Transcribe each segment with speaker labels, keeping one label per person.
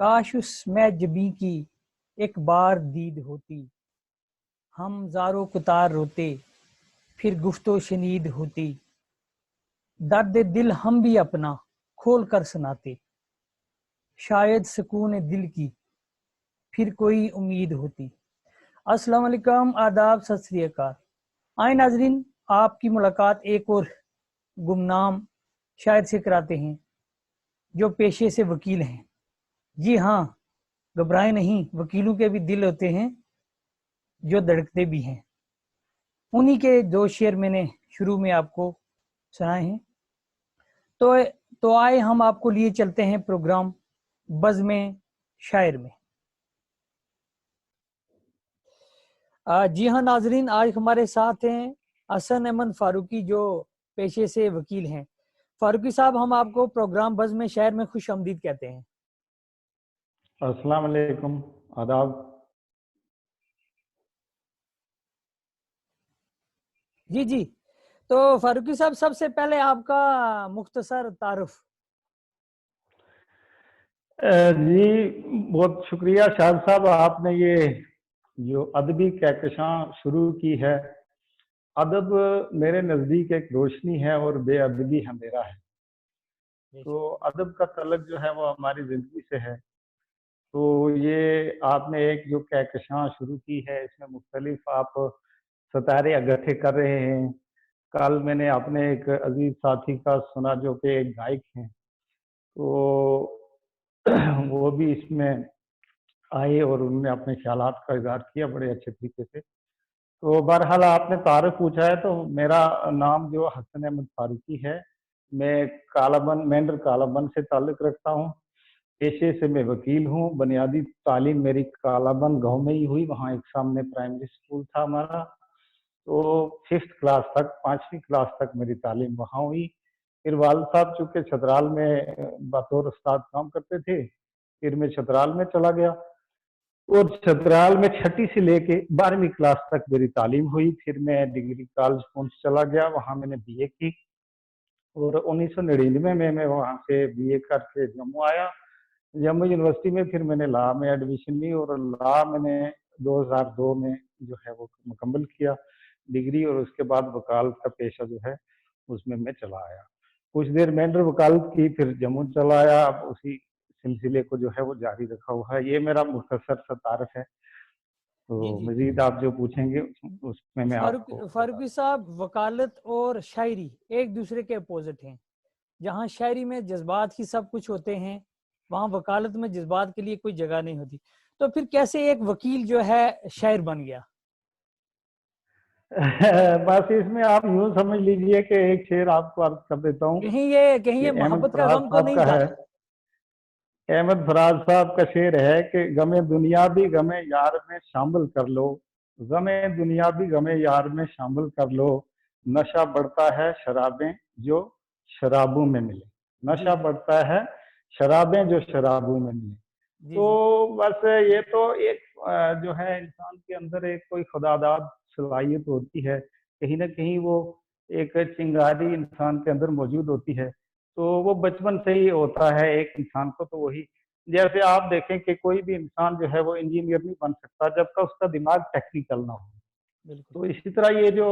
Speaker 1: काश उसमें जबी की एक बार दीद होती, हम ज़ारो कुतार रोते, फिर गुफ्तो शनीद होती, दर्द दिल हम भी अपना खोल कर सुनाते, शायद सुकून दिल की फिर कोई उम्मीद होती। अस्सलाम वालेकुम, आदाब, सत श्री अकाल। आए नाजरीन, आपकी मुलाकात एक और गुमनाम शायर से कराते हैं जो पेशे से वकील हैं। जी हाँ, घबराए नहीं, वकीलों के भी दिल होते हैं जो धड़कते भी हैं। उन्हीं के दो शेर मैंने शुरू में आपको सुनाए हैं। तो आए हम आपको लिए चलते हैं प्रोग्राम बज़्म शायर में। जी हाँ नाजरीन, आज हमारे साथ हैं हसन अहमद फारूकी जो पेशे से वकील हैं। फारूकी साहब, हम आपको प्रोग्राम बज़्म शायर में खुश आमदीद कहते हैं।
Speaker 2: अस्सलाम वालेकुम, आदाब।
Speaker 1: जी जी, तो फारूकी साहब, सबसे पहले आपका मुख्तसर तारुफ।
Speaker 2: जी बहुत शुक्रिया शाह साहब, आपने ये जो अदबी कहकशां शुरू की है। अदब मेरे नज़दीक एक रोशनी है और बेअदबी अंधेरा है। तो अदब का तल्लुक जो है वो हमारी ज़िंदगी से है। तो ये आपने एक जो कहकशां शुरू की है, इसमें मुख्तलिफ आप सितारे इकट्ठे कर रहे हैं। कल मैंने अपने एक अजीज साथी का सुना जो कि एक गायक हैं, तो वो भी इसमें आए और उन्होंने अपने ख्यालात का इज़हार किया बड़े अच्छे तरीके से। तो बहरहाल आपने तारुफ पूछा है, तो मेरा नाम जो हसन अहमद फारूकी है। मैं कालाबन मेंढर कालाबन से ताल्लुक़ रखता हूँ। पेशे से मैं वकील हूँ। बुनियादी तालीम मेरी कालाबन गाँव में ही हुई। वहाँ एक सामने प्राइमरी स्कूल था हमारा। तो 5th क्लास तक, 5वीं क्लास तक मेरी तालीम वहाँ हुई। फिर वालिद साहब चूँकि छतराल में बतौर उस्ताद काम करते थे, फिर मैं छतराल में चला गया और छतराल में 6ठी से लेके 12वीं क्लास तक मेरी तालीम हुई। फिर मैं डिग्री कॉलेज पुंछ चला गया, वहाँ मैंने बीए की और 1999 में मैं वहाँ से बीए करके जम्मू आया। जम्मू यूनिवर्सिटी में फिर मैंने लॉ में एडमिशन ली और लॉ मैंने 2002 में जो है वो मुकम्मल किया डिग्री, और उसके बाद वकालत का पेशा जो है उसमें मैं चला आया। कुछ देर मेंढर वकालत की, फिर जम्मू चला आया। अब उसी सिलसिले को जो है वो जारी रखा हुआ है। ये मेरा मुख्तसर सा तारुफ है। तो
Speaker 1: जी जी,
Speaker 2: मजीद आप जो पूछेंगे उसमें मैं आपको बता।
Speaker 1: फारूकी साहब, वकालत और शायरी एक दूसरे के अपोजिट हैं। जहाँ शायरी में जज्बात ही सब कुछ होते हैं, वहाँ वकालत में जज्बात के लिए कोई जगह नहीं होती। तो फिर कैसे एक वकील जो है शायर बन गया?
Speaker 2: बस इसमें आप यूं समझ लीजिए कि एक शेर आपको अर्ज कर देता हूँ
Speaker 1: कहीं
Speaker 2: कि
Speaker 1: ये
Speaker 2: अहमद
Speaker 1: मोहब्बत का
Speaker 2: फराज
Speaker 1: गम तो
Speaker 2: साहब
Speaker 1: नहीं
Speaker 2: का
Speaker 1: था?
Speaker 2: है। अहमद फराज साहब का शेर है कि गमे दुनिया भी गमे यार में शामिल कर लो, गमे दुनिया भी गमे यार में शामिल कर लो, नशा बढ़ता है शराबें जो शराबों में मिले,
Speaker 1: जी
Speaker 2: नशा
Speaker 1: जी
Speaker 2: बढ़ता है शराबें जो शराबों में मिले।
Speaker 1: जी
Speaker 2: तो
Speaker 1: जी
Speaker 2: बस ये तो एक जो है इंसान के अंदर एक कोई खुदादाद सलाहियत होती है, कहीं ना कहीं वो एक चिंगारी इंसान के अंदर मौजूद होती है। तो वो बचपन से ही होता है एक इंसान को। तो वही, जैसे आप देखें कि कोई भी इंसान जो है वो इंजीनियर नहीं बन सकता जब तक उसका दिमाग टेक्निकल ना हो।
Speaker 1: बिल्कुल।
Speaker 2: तो इसी तरह ये जो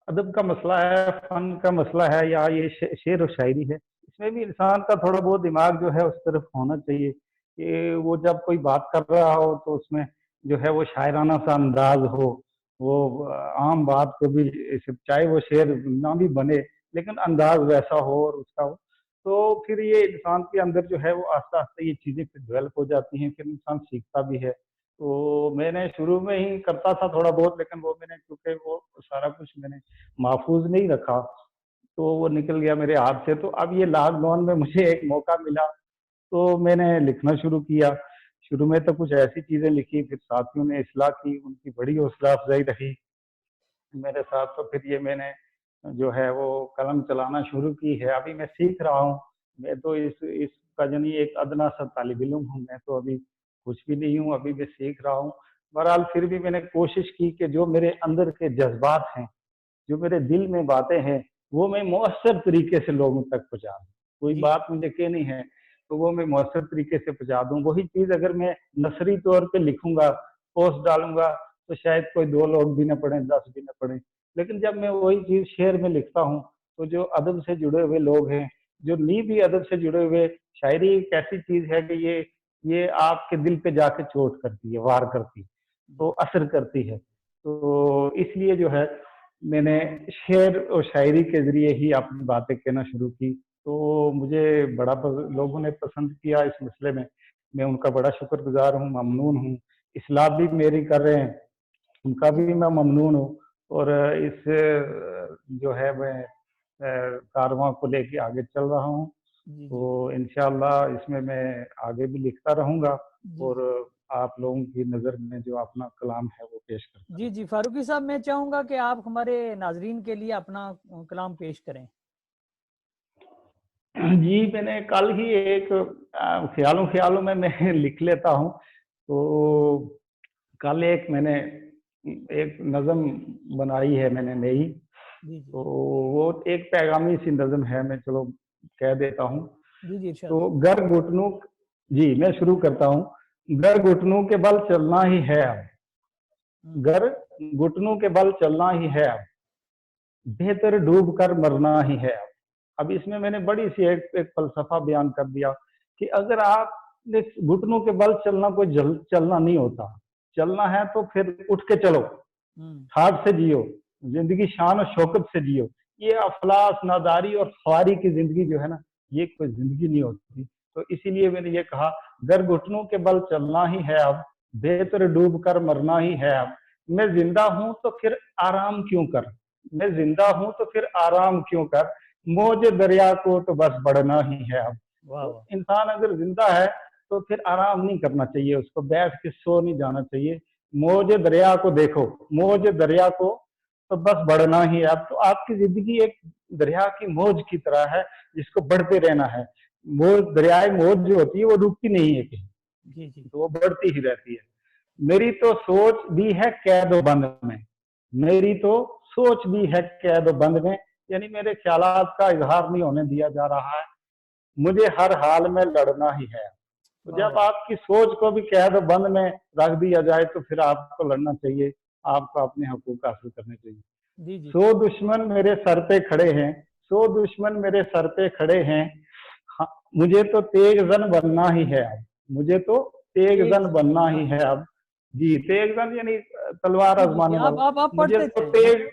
Speaker 2: अदब का मसला है, फन का मसला है, या ये शेर और शायरी है, इसमें भी इंसान का थोड़ा बहुत दिमाग जो है उस तरफ होना चाहिए कि वो जब कोई बात कर रहा हो तो उसमें जो है वो शायराना सा अंदाज हो। वो आम बात को भी, चाहे वो शेर ना भी बने लेकिन अंदाज वैसा हो और उसका हो, तो फिर ये इंसान के अंदर जो है वो आस्ता आस्ता ये चीज़ें फिर डेवलप हो जाती हैं, फिर इंसान सीखता भी है। तो मैंने शुरू में ही करता था थोड़ा बहुत, लेकिन वो मैंने क्योंकि वो सारा कुछ मैंने महफूज नहीं रखा, तो वो निकल गया मेरे हाथ से। तो अब ये लॉकडाउन में मुझे एक मौका मिला, तो मैंने लिखना शुरू किया। शुरू में तो कुछ ऐसी चीज़ें लिखी, फिर साथियों ने इस्लाह की, उनकी बड़ी हौसला अफजाई रही मेरे साथ। तो फिर ये मैंने जो है वो कलम चलाना शुरू की है। अभी मैं सीख रहा हूँ। मैं तो इसका यानी एक अदना सा तालिब इल्म हूँ। मैं तो अभी कुछ भी नहीं हूँ, अभी मैं सीख रहा हूँ। बहरहाल फिर भी मैंने कोशिश की कि जो मेरे अंदर के जज्बात हैं, जो मेरे दिल में बातें हैं, वो मैं मौसर तरीके से लोगों तक पहुँचा दूँ। कोई
Speaker 1: जी
Speaker 2: बात मुझे कहनी है तो वो मैं मौसर तरीके से पहुंचा दूं। वही चीज अगर मैं नसरी तौर पे लिखूंगा, पोस्ट डालूंगा, तो शायद कोई 2 लोग भी ना पढ़े, 10 भी ना पढ़े। लेकिन जब मैं वही चीज शेर में लिखता हूँ, तो जो अदब से जुड़े हुए लोग हैं, जो नहीं भी अदब से जुड़े हुए, शायरी एक ऐसी चीज है कि ये आपके दिल पे जाके चोट करती है, वार करती है, तो असर करती है। तो इसलिए जो है मैंने शेर और शायरी के जरिए ही अपनी बातें कहना शुरू की। तो मुझे बड़ा लोगों ने पसंद किया इस मसले में। मैं उनका बड़ा शुक्रगुजार हूँ, ममनून हूँ। इस्लाह भी मेरी कर रहे हैं, उनका
Speaker 1: जी
Speaker 2: भी मैं ममनून हूँ। और इस जो है मैं कारवां को लेके आगे चल रहा हूँ।
Speaker 1: जी जी
Speaker 2: तो इंशाअल्लाह इसमें मैं आगे भी लिखता रहूंगा,
Speaker 1: जी
Speaker 2: और आप लोगों की नज़र में जो अपना कलाम है वो पेश करता
Speaker 1: जी जी
Speaker 2: रहूंगा।
Speaker 1: फारूकी साहब, मैं चाहूंगा कि आप हमारे नाजरीन के लिए अपना कलाम पेश करें।
Speaker 2: जी, मैंने कल ही एक ख्यालों ख्यालों में मैं लिख लेता हूँ। तो कल एक मैंने एक नज़म बनाई है मैंने नई।
Speaker 1: जी
Speaker 2: तो
Speaker 1: जी
Speaker 2: वो एक पैगामी सी नज़म है, मैं चलो कह देता हूँ।
Speaker 1: जी जी इरशाद
Speaker 2: तो
Speaker 1: फरमाइए।
Speaker 2: गर घुटनों, जी मैं शुरू करता हूँ। गर घुटनों के बल चलना ही है अब,
Speaker 1: हम्म,
Speaker 2: गर घुटनों के बल चलना ही है अब, बेहतर डूब कर मरना ही है अब। अब इसमें मैंने बड़ी सी एक फलसफा बयान कर दिया कि अगर आपने घुटनों के बल चलना, कोई चलना नहीं होता। चलना है तो फिर उठ के चलो,
Speaker 1: हम्म,
Speaker 2: ठाट से जियो, जिंदगी शान और शौकत से जियो। ये अफलास नादारी और ख्वारी की जिंदगी जो है ना, ये कोई जिंदगी नहीं होती। तो इसीलिए मैंने ये कहा, गर घुटनों के बल चलना ही है अब, बेहतर डूब कर मरना ही है अब। मैं जिंदा हूं तो फिर आराम क्यों कर, मैं जिंदा हूं तो फिर आराम क्यों कर, मौज दरिया को तो बस बढ़ना ही है अब।
Speaker 1: वाह
Speaker 2: तो
Speaker 1: वाह।
Speaker 2: इंसान अगर जिंदा है तो फिर आराम नहीं करना चाहिए, उसको बैठ के सो नहीं जाना चाहिए। मौज दरिया को देखो, मौज दरिया को तो बस बढ़ना ही है। अब तो आपकी जिंदगी एक दरिया की मौज की तरह है, जिसको बढ़ते रहना है। मौज, दरियाई मौज जो होती है वो रुकती नहीं है कहीं,
Speaker 1: जी जी
Speaker 2: तो वो बढ़ती ही रहती है। मेरी तो सोच भी है कैद व बंद में, मेरी तो सोच भी है कैद व बंद में, यानी मेरे ख्यालात का इजहार नहीं होने दिया जा रहा है। मुझे हर हाल में लड़ना ही है। तो
Speaker 1: वाह
Speaker 2: जब
Speaker 1: वाह।
Speaker 2: आपकी सोच को भी कैद बंद में रख दिया जाए, तो फिर आपको लड़ना चाहिए, आपको अपने हकूक हासिल करने चाहिए।
Speaker 1: जी जी
Speaker 2: 100 दुश्मन मेरे सर पे खड़े हैं, 100 दुश्मन मेरे सर पे खड़े हैं, हाँ, मुझे तो तेग जन बनना ही है अब, मुझे तो तेग
Speaker 1: तेग
Speaker 2: जन
Speaker 1: जन
Speaker 2: बनना
Speaker 1: बनना
Speaker 2: ही
Speaker 1: है।
Speaker 2: है अब। जी, तेग जन यानी तलवार
Speaker 1: जी जी जी
Speaker 2: आजमाने
Speaker 1: आप
Speaker 2: वाला।
Speaker 1: आप आप
Speaker 2: मुझे
Speaker 1: पढ़ते
Speaker 2: तो
Speaker 1: जाएं।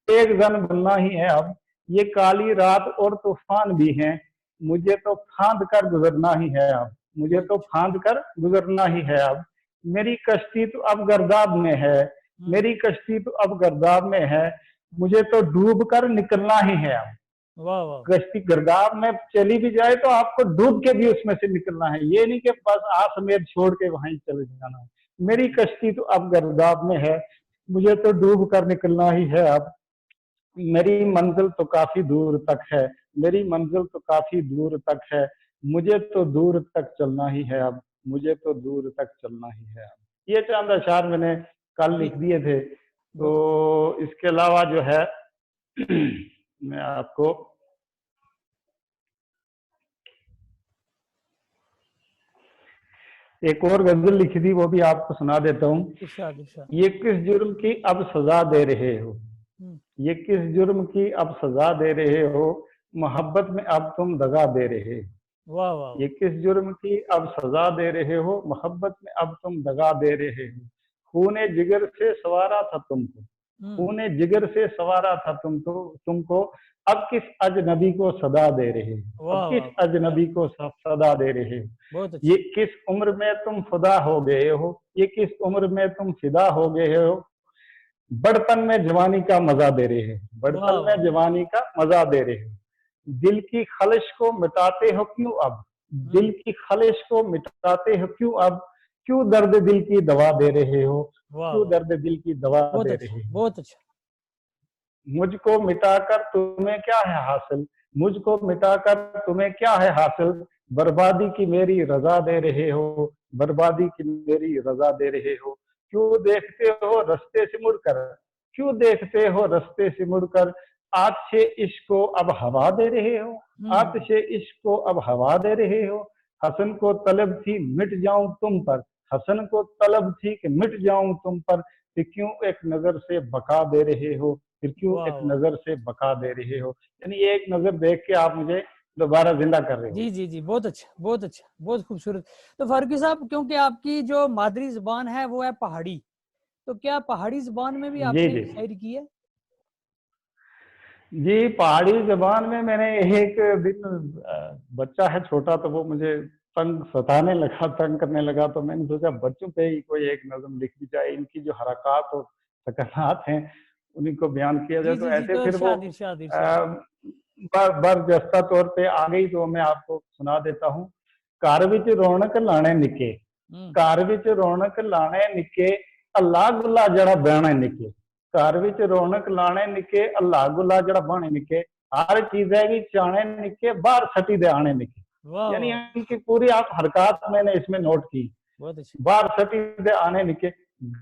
Speaker 2: तेग जन बनना ही है अब। ये काली रात और तूफान भी हैं, मुझे तो फांद कर गुजरना ही है अब, मुझे
Speaker 1: बहुत
Speaker 2: तो
Speaker 1: अच्छा।
Speaker 2: फांद कर गुजरना ही है अब। मेरी कश्ती तो अब गर्दाब में है,
Speaker 1: हम्म,
Speaker 2: मेरी कश्ती तो अब गर्दाब में है, मुझे तो डूब कर निकलना ही है अब।
Speaker 1: वाह वाह।
Speaker 2: कश्ती गर्दाब में चली भी जाए तो आपको डूब के भी उसमें से निकलना है, ये नहीं कि बस आसमेत छोड़ के वहीं चले जाना है। मेरी
Speaker 1: जी
Speaker 2: कश्ती तो अब गर्दाब में है, मुझे तो डूब कर निकलना ही है अब। मेरी मंजिल तो काफी दूर तक है, मेरी मंजिल तो काफी दूर तक है, मुझे तो दूर तक चलना ही है अब, मुझे तो दूर तक चलना ही है अब। ये चंद अशार मैंने कल
Speaker 1: जी
Speaker 2: लिख दिए थे। तो
Speaker 1: बहुत अच्छा।
Speaker 2: इसके अलावा जो है मैं आपको एक और गजल लिखी थी, वो भी आपको सुना देता हूँ।
Speaker 1: इरशाद इरशाद।
Speaker 2: ये किस जुर्म की अब सजा दे रहे हो,
Speaker 1: हम्म,
Speaker 2: ये किस जुर्म की अब सजा दे रहे हो, मोहब्बत में अब तुम दगा दे रहे हो।
Speaker 1: वाह वाह
Speaker 2: ये
Speaker 1: वाह।
Speaker 2: किस जुर्म की अब सजा दे रहे हो, मोहब्बत में अब तुम दगा दे रहे हो। खूने जिगर से सवारा था तुमको,
Speaker 1: हम्म,
Speaker 2: खूने जिगर से सवारा था तुमको, अब किस अजनबी को सदा दे रहे हो, अब
Speaker 1: वाह
Speaker 2: किस
Speaker 1: वाह वाह क्या
Speaker 2: अजनबी
Speaker 1: बात।
Speaker 2: को सदा दे रहे हो।
Speaker 1: बहुत
Speaker 2: ये
Speaker 1: अच्छा।
Speaker 2: किस उम्र में तुम फिदा हो गए हो, ये किस उम्र में तुम फिदा हो गए हो, बड़पन में जवानी का मजा दे रहे हो,
Speaker 1: वाह
Speaker 2: बड़पन
Speaker 1: वाह
Speaker 2: में
Speaker 1: वाह।
Speaker 2: जवानी का मजा दे रहे हो। दिल की खलिश को मिटाते हो क्यों अब, दिल
Speaker 1: हम्म,
Speaker 2: की खलिश को मिटाते हो क्यों अब, क्यों दर्द दिल की दवा दे रहे हो,
Speaker 1: वाह
Speaker 2: क्यों
Speaker 1: वाह।
Speaker 2: दर्द दिल की दवा
Speaker 1: बहुत
Speaker 2: दे
Speaker 1: अच्छा
Speaker 2: रहे हो।
Speaker 1: बहुत अच्छा।
Speaker 2: मुझको मिटाकर तुम्हें क्या है हासिल, मुझको मिटाकर तुम्हें क्या है हासिल, बर्बादी की मेरी रजा दे रहे हो, बर्बादी की मेरी रजा दे रहे हो। क्यों देखते हो रास्ते से मुड़कर, क्यों देखते हो रास्ते से मुड़कर, आतिशे इश्क को अब हवा दे रहे हो, आतिशे इश्क को अब हवा दे रहे हो। हसन को तलब थी मिट जाऊं तुम पर, हसन को तलब थी कि मिट जाऊं तुम पर, फिर क्यों एक नजर से बका दे रहे हो, फिर क्यों
Speaker 1: वाह
Speaker 2: एक
Speaker 1: वाह।
Speaker 2: नजर से बका दे रहे हो। यानी एक नजर देख के आप मुझे दोबारा जिंदा कर रहे हो।
Speaker 1: जी जी जी, बहुत अच्छा, बहुत अच्छा, बहुत खूबसूरत। तो फारूकी साहब, क्योंकि आपकी जो मादरी जुबान है वो है पहाड़ी, तो क्या पहाड़ी जुबान में भी
Speaker 2: जी
Speaker 1: आपने
Speaker 2: जी
Speaker 1: शायरी की है?
Speaker 2: जी, पहाड़ी जबान में मैंने एक दिन बच्चा है छोटा, तो वो मुझे तंग सताने लगा, तंग करने लगा, तो मैंने सोचा बच्चों पे ही कोई एक नज़म लिख दी जाए, इनकी जो हरकत और सकनात हैं उन्हीं को बयान किया जाए।
Speaker 1: जी
Speaker 2: तो
Speaker 1: जी जी,
Speaker 2: ऐसे
Speaker 1: तो
Speaker 2: फिर वो
Speaker 1: इरशाद इरशाद इरशाद।
Speaker 2: बरजस्ता तौर पे आ गई, तो मैं आपको सुना देता हूँ। घर विच रौनक लाने निके, घर विच रौनक लाने निके, अल्लाह गुला जड़ा बहने निके, घर विच रौनक लाने निके, अल्लाह गुला जड़ा बहने निके, हर चीज है कि चाणे निके, बाहर सटी दे आने निके।
Speaker 1: वाह
Speaker 2: यानी
Speaker 1: वाह,
Speaker 2: इनकी पूरी आप हरकत मैंने इसमें नोट की।
Speaker 1: बहुत अच्छा।
Speaker 2: बाहर सटी दे आने निके,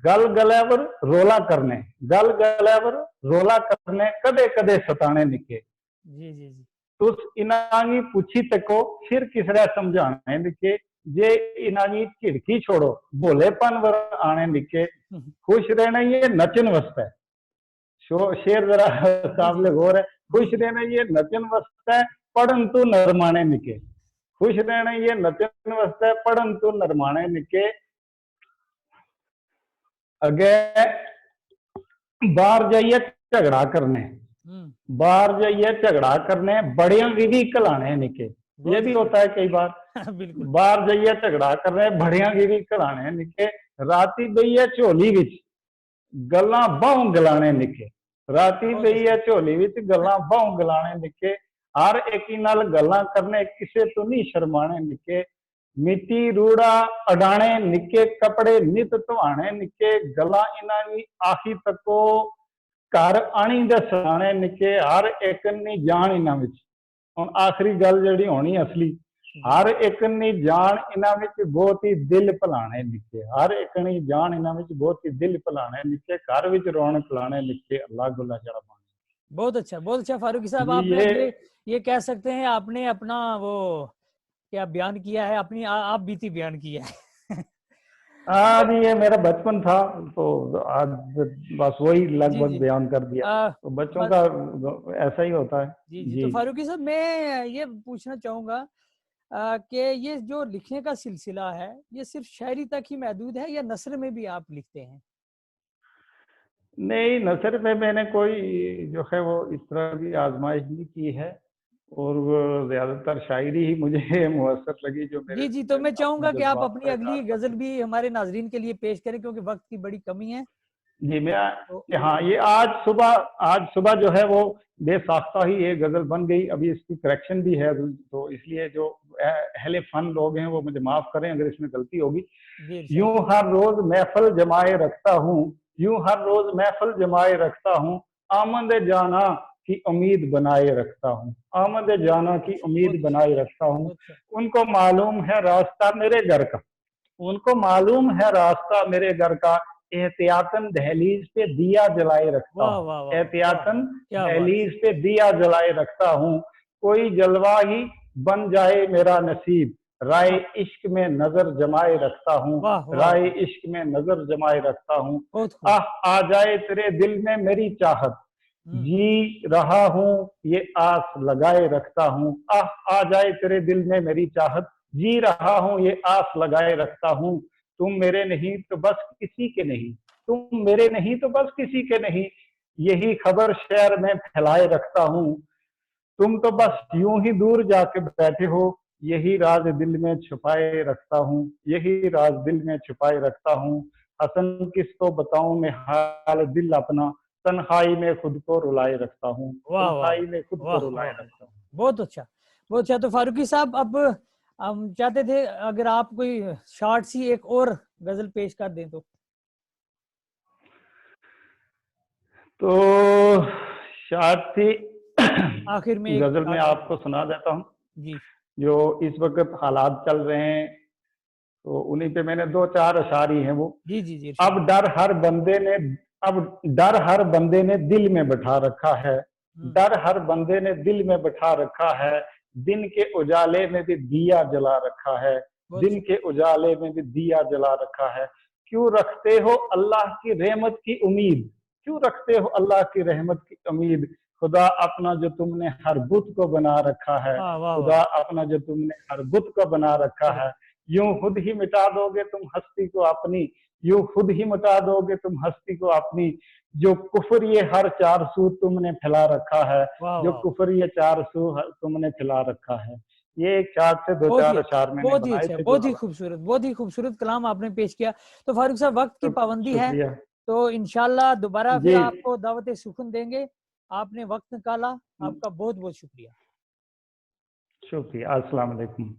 Speaker 2: गल गले रोला करने, गल गले रोला करने, कदे कदे सताने निके,
Speaker 1: जी जी जी।
Speaker 2: तुस इनागी पूछी तको, फिर किसरा समझाने निके, जे इनागी झिड़की छोड़ो, भोलेपन वर आने निके, खुश रहना ये नचन वस्ता है। शेर जरा
Speaker 1: जी जी
Speaker 2: काबिल गौर है।
Speaker 1: जी
Speaker 2: खुश
Speaker 1: जी।
Speaker 2: रहना ये नचन वस्ता है, पढ़न तू नरमाने निके, खुश रहना ये नचन वस्ता है, पढ़न तू नरमाने निके, अगे बाहर जाइए झगड़ा करने, बाहर जाइए झगड़ा करने, बड़िया विधि कलाने निके। ये
Speaker 1: बहुत
Speaker 2: भी
Speaker 1: अच्छा।
Speaker 2: होता है कई बार।
Speaker 1: बिल्कुल।
Speaker 2: बाहर जाइए झगड़ा करने, बड़िया विधि कलाने निके, राती बईए झोली विच गल्लां बाहों गलाने निके, राती
Speaker 1: बहुत
Speaker 2: बईए
Speaker 1: अच्छा।
Speaker 2: झोली विच गल्लां बाहों गलाने निके, हर एक नाल गल्लां करने, किसे तो नहीं शर्माने निके, मिट्टी रूड़ा अडाने निके, कपड़े नित धवाने निके, गल्लां इन्हां दी आखी तको, घर आनी दे सराणे निके, हर एक नी जान इन्हां विच। हुण आखिरी गल जिहड़ी होनी असली,
Speaker 1: जी
Speaker 2: हर एक नी जान इन्हां विच बहुत ही दिल भुलाने निके, हर एक नी जान इन्हां विच बहुत ही दिल भुलाने निके, घर विच रौनक लाने निके, अल्लाह गुला जड़ा पाने।
Speaker 1: बहुत अच्छा, बहुत अच्छा फारूकी साहब,
Speaker 2: जी
Speaker 1: आपने ये कह सकते हैं आपने अपना वो क्या बयान किया है, अपनी आप बीती बयान किया है।
Speaker 2: आज ये मेरा बचपन था, तो आज बस वही
Speaker 1: जी
Speaker 2: लगभग
Speaker 1: जी।
Speaker 2: बयान कर दिया।
Speaker 1: आ,
Speaker 2: तो बच्चों का ऐसा ही होता है।
Speaker 1: जी जी, तो
Speaker 2: जी
Speaker 1: फारूकी साहब मैं ये पूछना चाहूँगा कि ये जो लिखने का सिलसिला है ये सिर्फ शायरी तक ही महदूद है या नस्र में भी आप लिखते हैं?
Speaker 2: नहीं, नसर में मैंने कोई जो है वो इस तरह की आजमाइश नहीं की है, और वो ज्यादातर शायरी ही मुझे मुयसर लगी, जो मेरे
Speaker 1: जी जी, तो मैं
Speaker 2: अपने
Speaker 1: चाहूंगा कि आप
Speaker 2: जज्बात
Speaker 1: अपनी
Speaker 2: का
Speaker 1: अगली
Speaker 2: इजहार कर
Speaker 1: गजल
Speaker 2: सकूं।
Speaker 1: भी हमारे नाजरीन के लिए पेश करें क्योंकि वक्त की बड़ी कमी है।
Speaker 2: जी मैं,
Speaker 1: तो
Speaker 2: हाँ ये आज सुबह जो है वो बेसाख्ता ही ये गजल बन गई। अभी इसकी करेक्शन भी है, तो इसलिए जो अहले फन लोग हैं वो मुझे माफ करें अगर इसमें गलती होगी।
Speaker 1: जी इरशाद।
Speaker 2: यूं हर रोज महफल जमाए रखता हूँ, यूं हर रोज महफल जमाए रखता हूँ, आमद जाना की उम्मीद बनाए रखता हूँ, आमद जाना
Speaker 1: बहुत
Speaker 2: की
Speaker 1: अच्छा, बहुत
Speaker 2: उम्मीद
Speaker 1: अच्छा,
Speaker 2: बनाए रखता हूँ।
Speaker 1: बहुत अच्छा।
Speaker 2: उनको मालूम है रास्ता मेरे घर का, उनको मालूम है रास्ता मेरे घर का, एहतियातन दहलीज पे दिया जलाए रखता
Speaker 1: वाह
Speaker 2: हूँ,
Speaker 1: वाह वाह वाह,
Speaker 2: एहतियातन
Speaker 1: क्या बात।
Speaker 2: दहलीज पे दिया जलाए रखता हूँ। कोई जलवा ही बन जाए मेरा नसीब, राय
Speaker 1: वाह
Speaker 2: इश्क में नजर जमाए रखता हूँ,
Speaker 1: वाह वाह
Speaker 2: राय
Speaker 1: वाह,
Speaker 2: इश्क में नजर जमाए रखता हूँ।
Speaker 1: बहुत खूब।
Speaker 2: आह आ जाए तेरे दिल में मेरी चाहत,
Speaker 1: हम्म।
Speaker 2: जी रहा हूँ ये आस लगाए रखता हूँ, आह आ जाए तेरे दिल में मेरी चाहत, जी रहा हूँ ये आस लगाए रखता हूँ। तुम मेरे नहीं तो बस किसी के नहीं, तुम मेरे नहीं तो बस किसी के नहीं, यही खबर शहर में फैलाए रखता हूँ। तुम तो बस यूं ही दूर जाके बैठे हो, यही राज दिल में छुपाए रखता हूँ, यही राज दिल में छुपाए रखता हूँ। हसन किसको बताऊं मैं हाल दिल अपना, तन्हाई में खुद को रुलाए रखता हूँ,
Speaker 1: वाह वाह
Speaker 2: तन्हाई में खुद को
Speaker 1: वाह वाह
Speaker 2: रुलाए
Speaker 1: वाह,
Speaker 2: रखता हूँ।
Speaker 1: बहुत अच्छा, बहुत अच्छा। तो फारूकी साहब अब हम चाहते थे अगर आप कोई शॉर्ट सी एक और गजल पेश कर दें तो।
Speaker 2: तो शायद
Speaker 1: आखिर में एक
Speaker 2: गजल में
Speaker 1: शॉर्ट सी।
Speaker 2: आपको सुना देता हूँ।
Speaker 1: जी
Speaker 2: जो इस वक्त हालात चल रहे हैं, तो उन्हीं पे मैंने दो चार अशारी हैं वो।
Speaker 1: जी जी जी
Speaker 2: अब
Speaker 1: इरशाद।
Speaker 2: डर हर बंदे ने, अब डर हर बंदे ने दिल में बैठा रखा है, डर हर बंदे ने दिल में बैठा रखा है, दिन के उजाले में भी दिया जला रखा है, दिन के उजाले में भी दिया जला रखा है। क्यों रखते हो अल्लाह की रहमत की उम्मीद, क्यों रखते हो अल्लाह की रहमत की उम्मीद। खुदा अपना जो तुमने हर बुत को बना रखा है, खुदा अपना जो तुमने हर बुत को बना रखा है, यूं खुद ही मिटा दोगे तुम हस्ती को अपनी, यूं खुद ही मिटा दोगे तुम हस्ती को अपनी। जो कुफर ये हर चार सू तुमने फैला रखा है, जो कुफर ये चार सू तुमने फैला रखा है। ये एक चार से दो चार अशार मैंने बनाए थे।
Speaker 1: बहुत ही खूबसूरत कलाम आपने पेश किया। तो फारूक साहब, वक्त की पाबंदी है, तो इंशाल्लाह दोबारा फिर आपको दावत सुखन देंगे। आपने वक्त निकाला, आपका बहुत बहुत शुक्रिया।
Speaker 2: शुक्रिया। अस्सलाम वालेकुम।